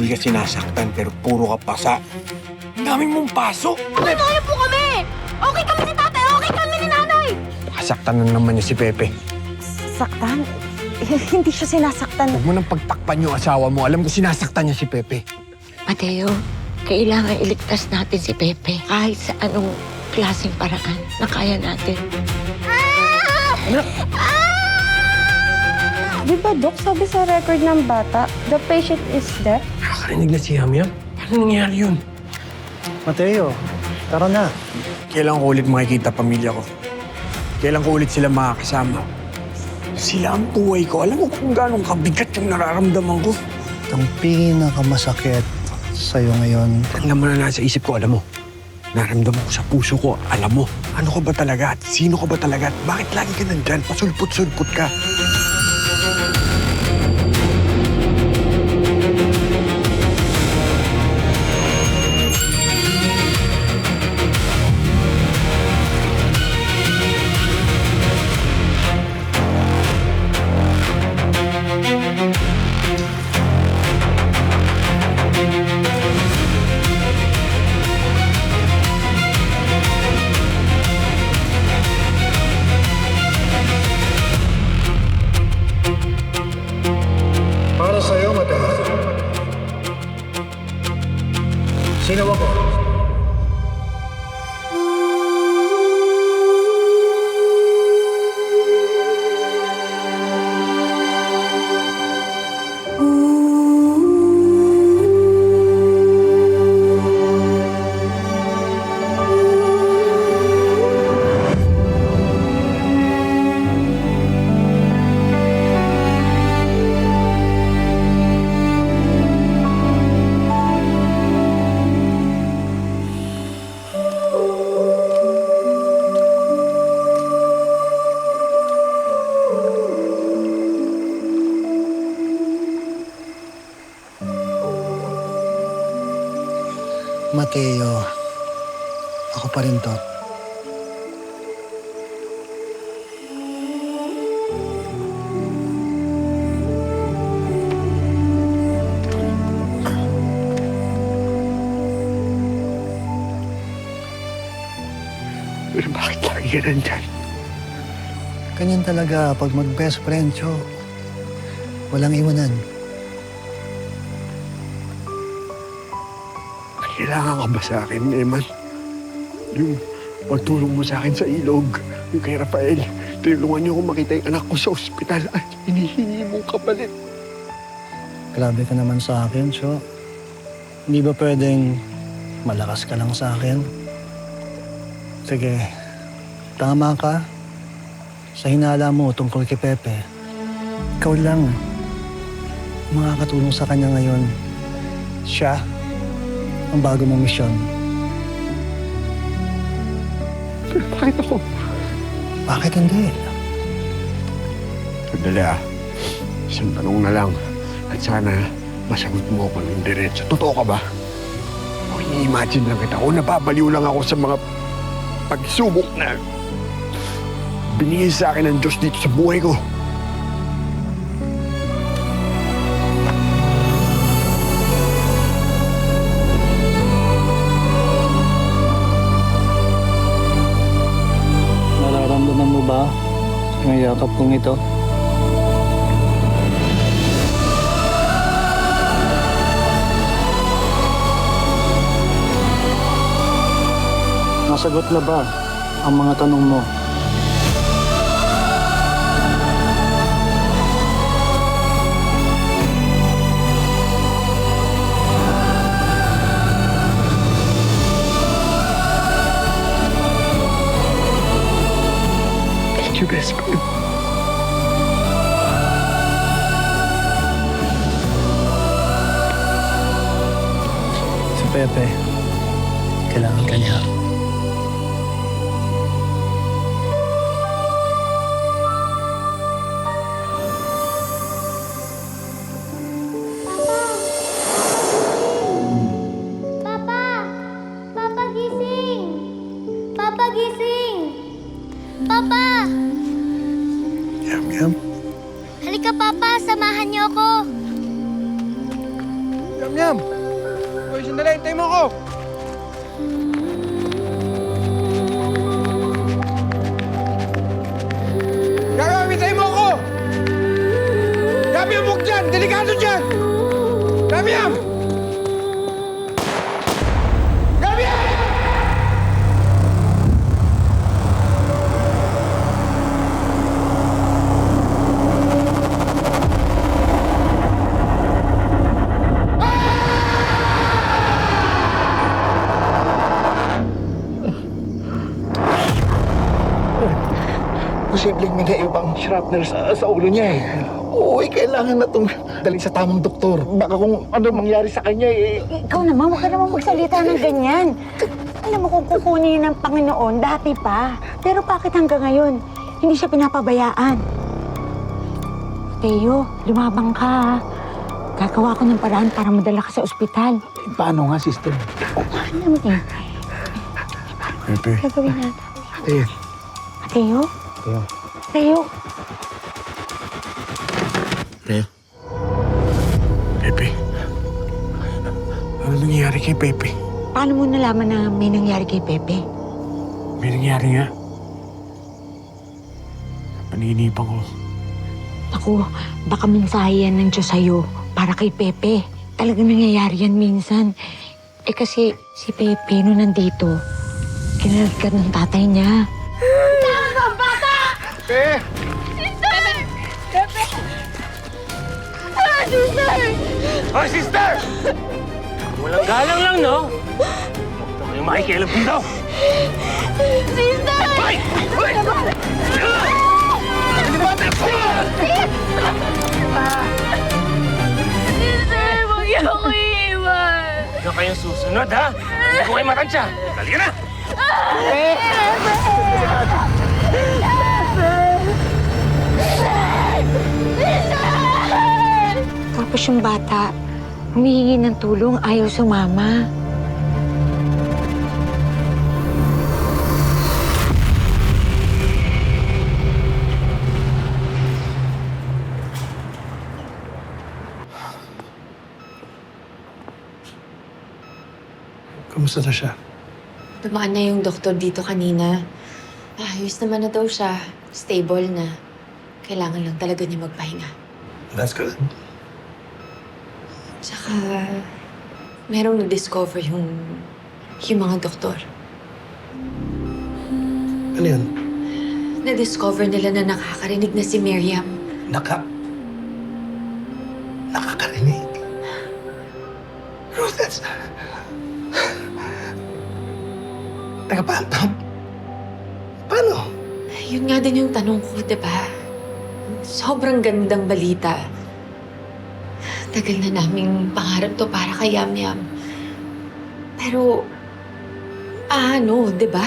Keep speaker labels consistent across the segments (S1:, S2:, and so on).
S1: Hindi ka sinasaktan pero puro ka pasa. Ang dami mong paso!
S2: Kaya po kami! Okay kami ni tatay! Okay kami ni nanay!
S1: Kasaktan na naman niya si Pepe.
S3: Saktan? Hindi siya sinasaktan.
S1: Huwag mo nang pagtakpan yung asawa mo. Alam ko sinasaktan niya si Pepe.
S4: Mateo, kailangan iligtas natin si Pepe kahit sa anong klaseng paraan na kaya natin.
S3: Di ba, Dok, sabi sa record ng bata, the patient is dead?
S1: Nakakarinig na si Yamian? Paano nangyari yun?
S5: Mateo, tara na.
S1: Kailan ko ulit makikita pamilya ko? Kailan ko ulit sila makakasama? Sila ang buhay ko. Alam mo kung gano'ng kabigat yung nararamdaman ko.
S5: Ang pinakamasakit sa'yo ngayon.
S1: Alam mo na nasa isip ko, alam mo. Naramdaman ko sa puso ko, alam mo. Ano ka ba talaga at sino ka ba talaga at bakit lagi ka nandyan? Pasulput-sulput ka.
S5: Para sa'yo, Mateo. Sino ako? Mateo, ako pa rin to.
S1: Pero bakit lagi ka nandyan?
S5: Ganyan talaga pag mag-best friend, Cho. Walang iwanan.
S1: Kailangan ka ba sa akin, Eman? Yung pagtulong mo sa akin sa ilog, yung kay Rafael, tulungan niyo akong makita yung anak ko sa ospital at hinihingi mong kapalit.
S5: Grabe ka naman sa akin, Cho. Hindi ba pwedeng malakas ka lang sa akin? Sige, tama ka. Sa hinala mo tungkol kay Pepe, ikaw lang makakatulong sa kanya ngayon. Siya ang bago mong misyon.
S1: Pero bakit ako?
S5: Bakit hindi?
S1: Sandali isang tanong na lang at sana masagot mo ako ng diretso. Totoo ka ba? O i-imagine lang kita o nababaliw lang ako sa mga pagsubok na binigay sa akin ng Diyos dito sa buhay ko.
S5: Nararamdaman mo ba yung yakap kong ito? Nasagot na ba ang mga tanong mo?
S1: Thank you, best friend.
S5: Pepe, kailangan ka niya.
S2: Papa! Papa, gising! Papa, gising! Papa!
S1: Yam-yam.
S2: Halika, Papa. Samahan niyo ako.
S1: Yam-yam! Uy, sandali, hintay mo ako! Yam-yam, hintay mo ako! Yam-yam, huwag dyan! Delikado dyan! Yam-yam! Yam-yam!
S6: Posibleng may naibang shrapnel sa ulo niya eh. Oo, kailangan na itong dalhin sa tamang doktor. Baka kung ano mangyari sa kanya eh.
S4: Ikaw naman, huwag ka naman magsalita ng ganyan. Alam mo kung kukunin ng Panginoon, dati pa. Pero bakit hanggang ngayon, hindi siya pinapabayaan? Teo, lumabang ka. Gagawa ko ng paraan para madala ka sa ospital.
S6: Paano nga, sister?
S4: Alam mo eh,
S1: Pepe,
S4: gagawin natin.
S6: Eh,
S4: Teo?
S6: Teo.
S4: Teo?
S6: Teo.
S1: Pepe. Ano nangyayari kay Pepe?
S4: Paano mo nalaman na may nangyari kay Pepe?
S1: May nangyari nga. Paninipan ko.
S4: Ako, baka mensahe yan ng Diyos sa'yo para kay Pepe. Talagang nangyayari yan minsan. Eh kasi si Pepe nung nandito, kinalagkat ng tatay niya.
S1: Pepe!
S7: Hoy, sister! Walang galang lang, no? Huwag na kayong makikialam dito!
S2: Sister!
S7: Hoy! Hoy!
S2: Sister, huwag niyo ako iiwan.
S7: Huwag kayong susunod, ha? Hindi ko kayo matansya. Halika na!
S4: Tapos yung bata, humihingi ng tulong, ayaw sumama.
S5: Kamusta na siya?
S8: Dumaan na yung doktor dito kanina. Ayos naman na daw siya. Stable na. Kailangan lang talaga niya magpahinga.
S5: That's good.
S8: Tsaka, merong na-discover yung mga doktor.
S5: Ano yun?
S8: Na-discover nila na nakakarinig na si Miriam.
S5: Nakakarinig. Rose, that's... Teka, paano?
S8: Yun nga din yung tanong ko, di ba? Sobrang gandang balita. Tagal na naming pangarap to para kay Yam-Yam. Pero, di ba?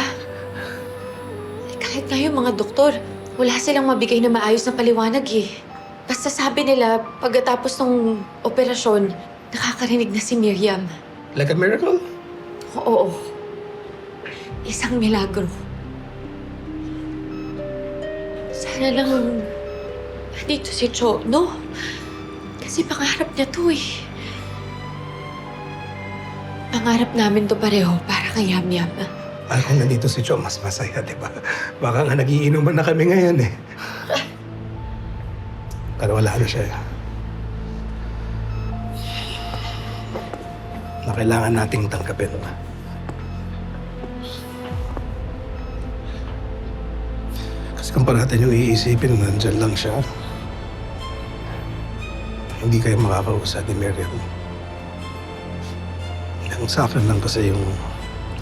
S8: Kahit nga yung mga doktor, wala silang mabigay na maayos na paliwanag eh. Basta sabi nila, pagkatapos ng operasyon, nakakarinig na si Miriam.
S5: Like a miracle?
S8: Oo. Isang milagro. Sana lang dito si Cho, no? Kasi pangarap niya to eh. Pangarap namin to pareho para kay Yam-Yam.
S5: Kung nandito si Cho, mas masaya, di ba? Baka nga nagiinuman na kami ngayon eh. Pero wala na siya. Na kailangan nating tanggapin. Kasi kung parati yung iisipin, nandyan lang siya. Hindi kayo makakausap ni Miriam. Ang sa akin lang kasi yung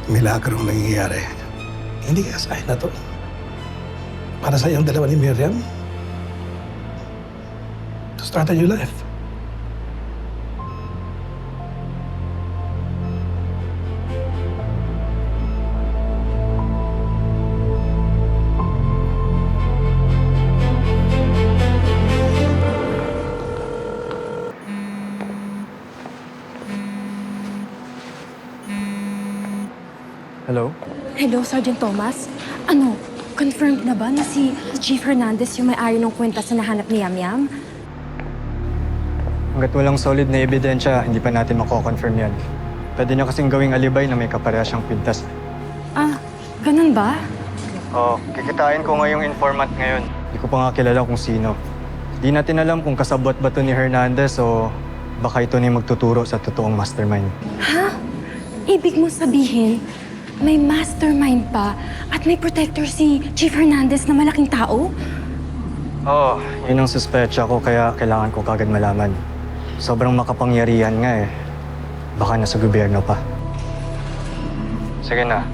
S5: milagrong nangyayari. Hindi kaya sa akin na to. Para sa yung dalawa ni Miriam. To start a new life. Hello?
S2: Hello, Sergeant Thomas. Ano, confirmed na ba na si Chief Hernandez yung may-ari ng kwenta sa nahanap ni Yamyam?
S9: Hanggat walang solid na ebidensya, hindi pa natin mako-confirm yan. Pwede nyo kasing gawing alibay na may kapareha siyang kwintas.
S2: Ah, ganun ba?
S9: Oo, kikitain ko nga yung informant ngayon. Hindi ko pa nga kilala kung sino. Di natin alam kung kasabot ba to ni Hernandez o baka ito na yung magtuturo sa totoong mastermind.
S2: Ha? Ibig mo sabihin, may mastermind pa at may protector si Chief Hernandez na malaking tao?
S9: Oo, yun ang suspecha ko kaya kailangan ko kagad malaman. Sobrang makapangyarihan nga eh. Baka nasa gobyerno pa. Sige na,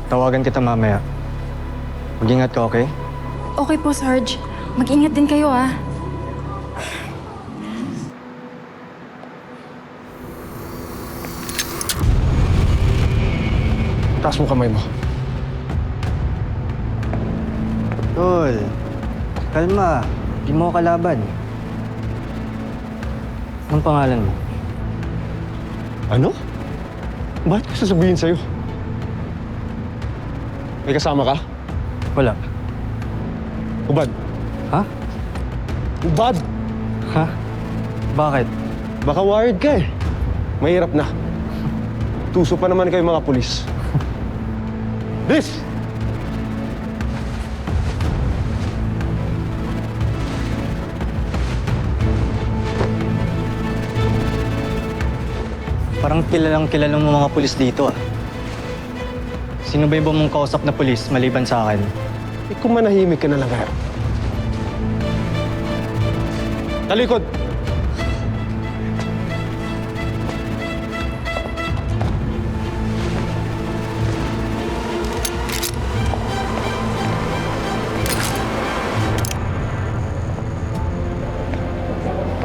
S9: tawagan kita mamaya. Mag-ingat ka, okay?
S2: Okay po, Sarge. Mag-ingat din kayo, ah.
S1: Taas mo kamay mo.
S9: Tol, kalma. Di mo kalaban. Anong pangalan mo?
S1: Ano? Bakit ko sasabihin sa'yo? May kasama ka?
S9: Wala.
S1: Ubad.
S9: Ha?
S1: Ubad!
S9: Ha? Bakit?
S1: Baka wired ka eh. Mahirap na. Tuso pa naman kayo mga pulis. This!
S9: Parang kilalang mo mga pulis dito ah. Sino ba yung mong kausap na pulis maliban sa akin?
S1: Eh kung manahimik ka na lang kaya. Talikod!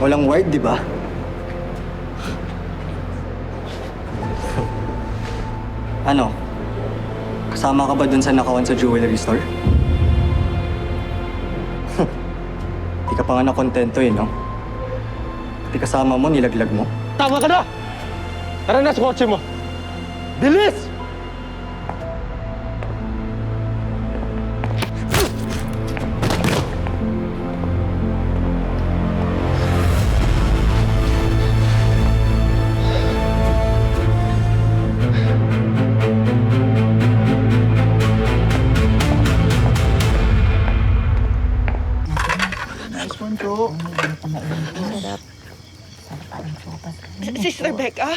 S9: Walang wired, di ba? Ano? Kasama ka ba dun sa nakawan sa jewelry store? Di ka pa nga nakontento eh, no? Di kasama mo, nilaglag mo.
S1: Tama ka na! Tara na sa kotse mo! Bilis!
S10: Sister Becca?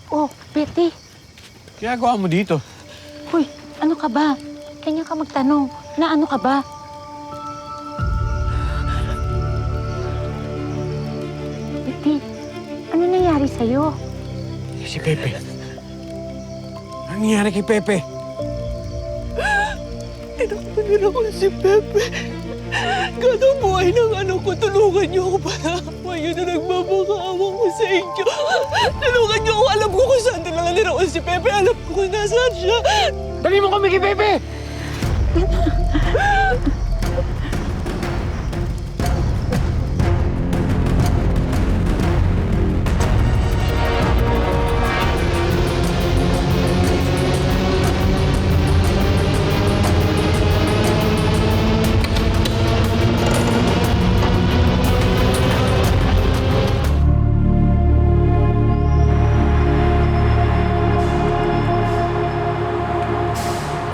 S4: Oh, Betty.
S1: Ginagawa mo dito?
S4: Hoy, ano ka ba? Kanya ka magtanong. Na ano ka ba? Betty, ano nangyari sa'yo?
S1: Si Pepe. Ano nangyari kay Pepe?
S10: Tinakpan ako si Pepe. Gano'n ang buhay ng anak ko. Tulungan niyo ako para kayo na nagmamakawa ko sa inyo. Tulungan niyo ako. Alam ko kung saan talaga niraon si Pepe. Alam ko kung nasaan siya.
S1: Dali mo kami kay Pepe!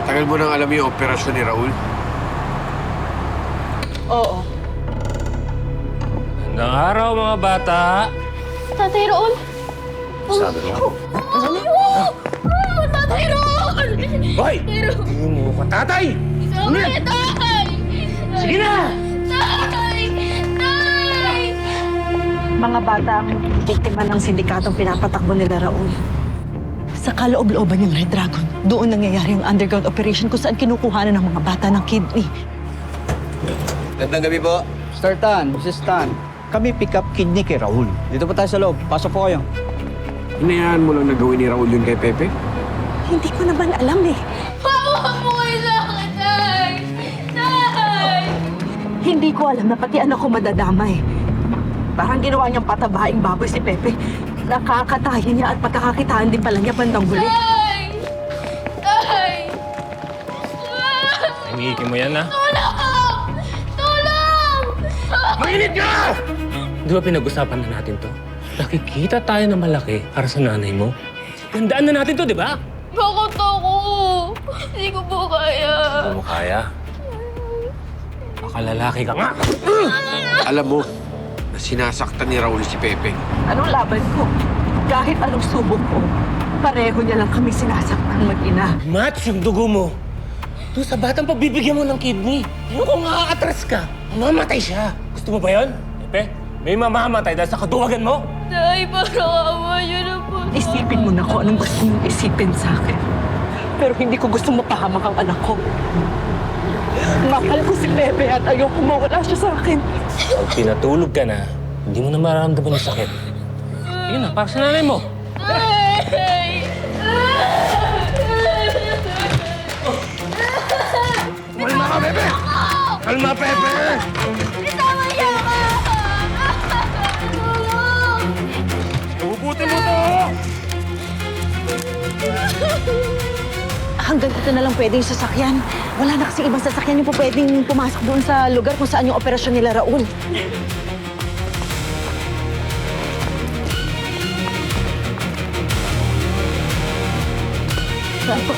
S1: Tagal mo nang alam yung operasyon ni Raul?
S10: Oo.
S7: Hanggang araw, mga bata.
S2: Tatay Raul!
S7: Sabi mo.
S2: Tatay Raul!
S7: Hoy! Hindi mo ka tatay!
S2: Sorry, Tay!
S7: Sige na!
S2: Tay! Tay!
S10: Mga bata ang biktima ng sindikatong pinapatakbo nila Raul. Sa kaloob-looban ng Red Dragon, doon nangyayari ang underground operation kung saan kinukuhanan ng mga bata ng kidney.
S11: Gandang gabi po. Mr. Tan, Mrs. Tan. Kami pick up kidney kay Raul. Dito po tayo sa loob. Pasok po kayo.
S1: Hinayaan mo lang na gawin ni Raul yun kay Pepe?
S10: Hindi ko naman alam eh.
S2: Pawa mo kayo sa akin, Tay! Tay!
S10: Hindi ko alam na pati anak ko madadamay. Parang ginawa niyang patabaing baboy si Pepe. Nakakatahin niya at pagkakakitaan din pala niya bandang huli.
S7: Hinihikin mo yan, ha?
S8: Tulong! Tulong!
S7: Mainit ka! Di ba pinag-usapan na natin to? Nakikita tayo na malaki para sa nanay mo. Gandaan na natin to, di ba?
S8: Bakit ako? Hindi ko po kaya.
S7: Ano mo kaya? Baka lalaki ka nga.
S1: Alam mo, na sinasaktan ni Raul si Pepe.
S10: Anong laban ko? Kahit anong subok ko, pareho niya lang kami sinasaktan mag-ina.
S7: Match yung dugo mo. Doon sa batang pagbibigyan mo ng kidney. Ano kung makakatras ka? Mamatay siya. Gusto mo ba yun? Pepe, may mamamatay dahil sa katuwagan mo?
S8: Nay, parang awa niyo na po.
S10: Isipin mo na kung anong gusto mong isipin sa akin. Pero hindi ko gusto mapahamak ang anak ko. Mahal ko si Pepe at ayoko mawala siya sa akin.
S7: Pag pinatulog ka na, hindi mo na mararamdaman yung sakit. Yun na, para sa nanay mo. Kalma ka, Pepe! Kalma, Pepe!
S8: Isama niyo ako! Tulong!
S7: Ubutin mo to!
S10: Hanggang dito na lang pwede yung sasakyan. Wala na kasi ibang sasakyan yung pwedeng pumasok doon sa lugar kung saan yung operasyon nila Raul. Saan po?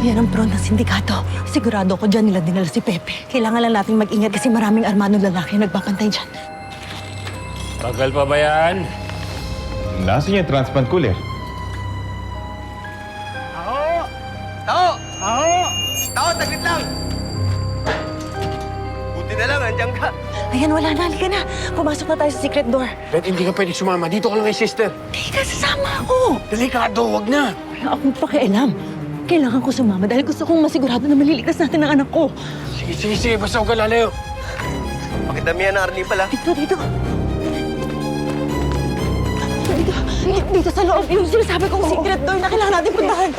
S10: Yan ang front ng sindikato. Sigurado ko dyan nila dinala si Pepe. Kailangan lang nating mag-ingat kasi maraming armadong lalaki ang nagbabantay dyan.
S7: Tagal pa ba yan?
S12: Nasaan yung transplant cooler?
S1: Taglit lang! Buti na lang, andyan ka.
S10: Ayan, wala na. Halika na. Pumasok na tayo sa secret door.
S1: Bet, hindi ka pwede sumama. Dito ka lang kay sister.
S10: Teka, sasama ako.
S1: Delikado, wag na.
S10: Wala akong pakialam. Kailangan ko sumama dahil gusto kong masigurado na maliligtas natin ang anak ko.
S1: Sige. Basta huwag ka lalayo. Pakidamihan na Arnie pala.
S10: Dito. Dito sa loob. Yung sinasabi kong secret door na kailangan natin puntahan.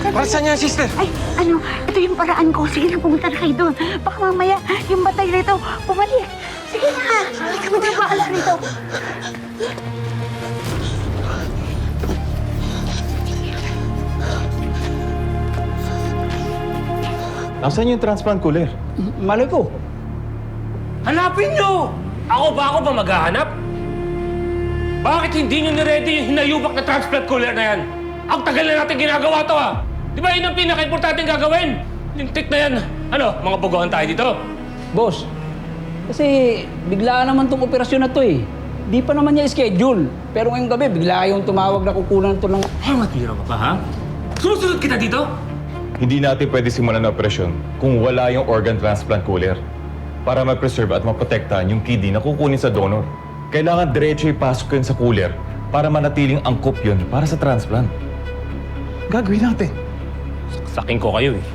S1: Para saan yan, sister?
S4: Ay, ano, ito yung paraan ko. Sige na, pumunta na kayo doon. Baka mamaya yung batay rito bumalik. Sige na, halika mo tayo baala rito.
S12: Nasaan yung transplant cooler?
S11: Malay ko.
S7: Hanapin nyo! Ako ba maghahanap? Bakit hindi nyo niready yung hinayubak na transplant cooler na yan? Ang tagal na natin ginagawa to, ha? Di ba yun ang pinaka-importanting gagawin? Lintik na yan. Ano, mga buguhan tayo dito?
S11: Boss, kasi biglaan naman tong operasyon na to eh. Di pa naman niya schedule. Pero ngayong gabi, bigla yung tumawag na kukunan to ng...
S7: Ay, matira ka pa, ha? Sumusunod kita dito?
S12: Hindi natin pwede simulan ng operasyon kung wala yung organ transplant cooler para ma-preserve at maprotektahan yung kidney na kukunin sa donor. Kailangan diretso ipasok yun sa cooler para manatiling angkop yun para sa transplant. Gagawin natin.
S7: Saking ko kayo, eh.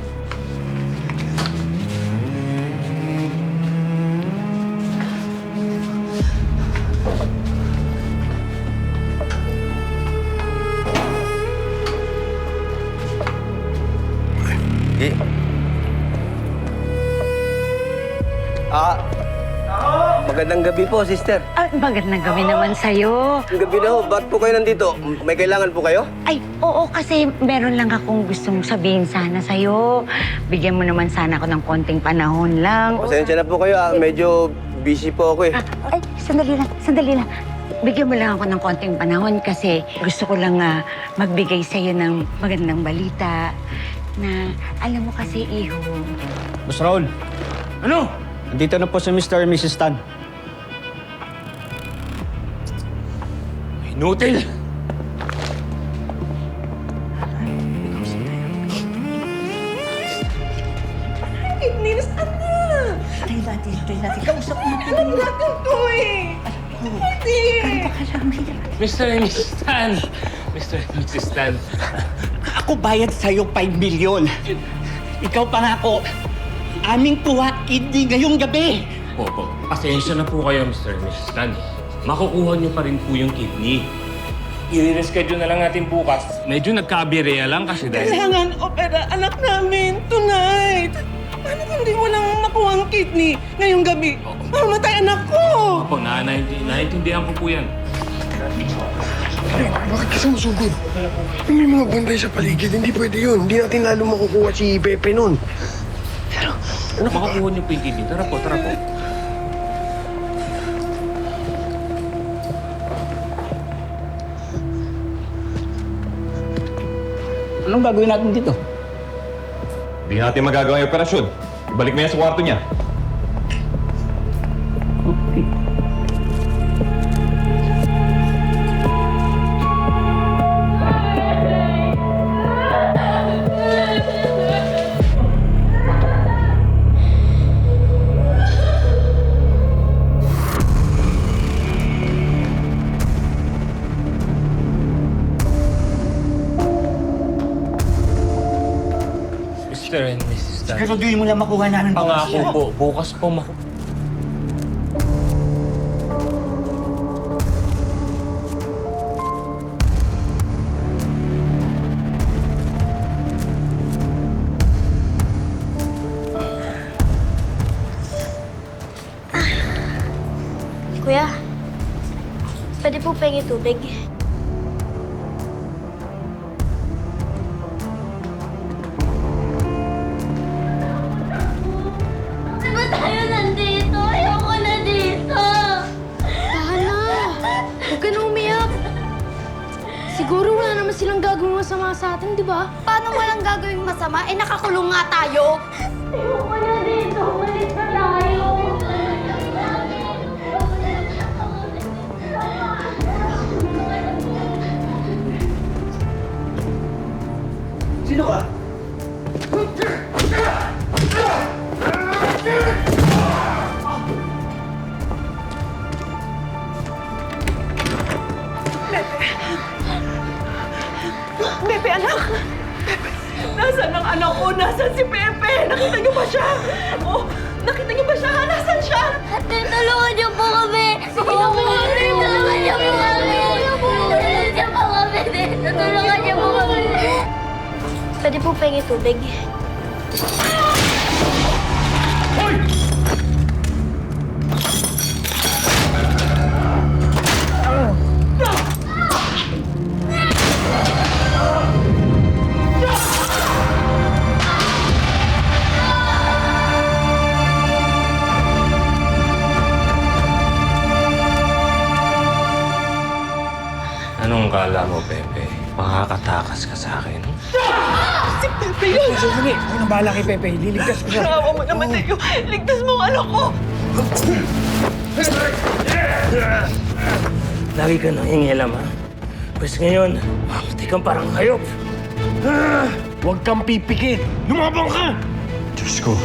S13: Magandang gabi po, sister.
S4: Ah, magandang gabi naman sa'yo.
S13: Ang gabi na ho, bakit po kayo nandito? May kailangan po kayo?
S4: Ay, oo, kasi meron lang akong gustong sabihin sana sa'yo. Bigyan mo naman sana ako ng konting panahon lang.
S13: Pasensya na po kayo, medyo busy po ako eh.
S4: Ay, sandali lang. Bigyan mo lang ako ng konting panahon kasi gusto ko lang magbigay sa'yo ng magandang balita na alam mo kasi, Iho.
S11: Boss Raul,
S7: Ano?
S11: nandito na po si Mr. and Mrs. Tan.
S7: Inutil!
S10: Nilis, ano? Tayo natin. Kausap natin. Alam natin to eh. Hindi.
S7: Mr. and Mrs. Tan! Mr. and Mrs. Tan.
S14: Ako bayad sa'yo 5 milyon. Ikaw pa nga ako. Aming kuha kidney ngayong gabi.
S7: Opo, pasensya na po kayo, Mr. and Mrs. Tan. makukuha niyo pa rin po yung kidney. I-reschedule na lang natin bukas. Medyo nagka-aberya lang kasi dahil...
S10: Kailangan opera anak namin tonight. Paano kung di mo lang makuha ang kidney ngayong gabi? Mamatay anak ko!
S7: Opo, naiintindihan ko po yan.
S1: Bakit ka sumusugod? May mga bantay sa paligid. Hindi pwede yun. Hindi natin lalo makukuha si Pepe nun.
S7: Makukuha niyo po yung kidney. Tara po, tara po.
S11: Anong gagawin natin dito?
S12: Hindi natin magagawa yung operasyon. Ibalik mo yan sa kwarto niya.
S11: Okay.
S7: Mr. and Mrs. Tan.
S14: Siguraduhin mo lang makuha namin
S7: Pangako po, bukas po
S15: Kuya, pwede po pengi tubig? Ba't tayo nandito? Ayoko na dito!
S2: Tahala! Huwag ka na umiyak. Siguro wala naman silang gagawin masama sa atin, di ba?
S15: Paano walang gagawing masama? Eh, nakakulong nga tayo! Ayoko na dito! Umalis na tayo!
S6: Sino ka?
S10: Pepe, anak! Pepe, nasaan ang anak ko? Nasaan si Pepe? Nakita niyo ba siya? Oh, nakita niyo ba siya? Nasaan siya?
S15: Ate, tulungan niyo po kami! Tulungan niyo po kami! Tulungan niyo po kami! Tulungan niyo po kami! Pwede po pengi tubig?
S7: Anong kala mo, Pepe? Makakatakas ka sa akin?
S10: Si Pepe yun!
S5: Sandali, ako nang bahala kay Pepe. Liligtas ko siya.
S10: Awa mo naman tayo! Ligtas mo ang anak ko!
S7: Lagi ka nang hingilam, ha? Pwes ngayon, mamatay kang parang hayop.
S1: Huwag kang pipikit. Lumabang ka! Diyos ko.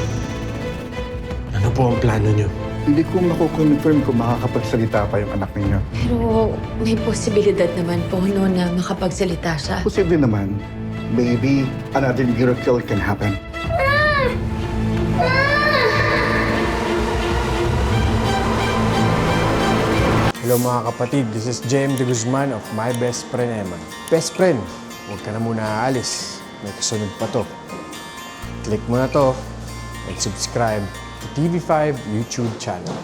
S1: Ano po ang plano niyo?
S6: Hindi ko mako-confirm kung makakapagsalita pa yung anak ninyo.
S8: Pero may posibilidad naman po, no, na makapagsalita siya.
S6: Posible naman, maybe another miracle can happen.
S16: Hello mga kapatid, this is JM De Guzman of My Best Friend Eman. Best friend, huwag ka na muna aalis. May kasunod pa to. Click mo na to and subscribe to TV5 YouTube channel.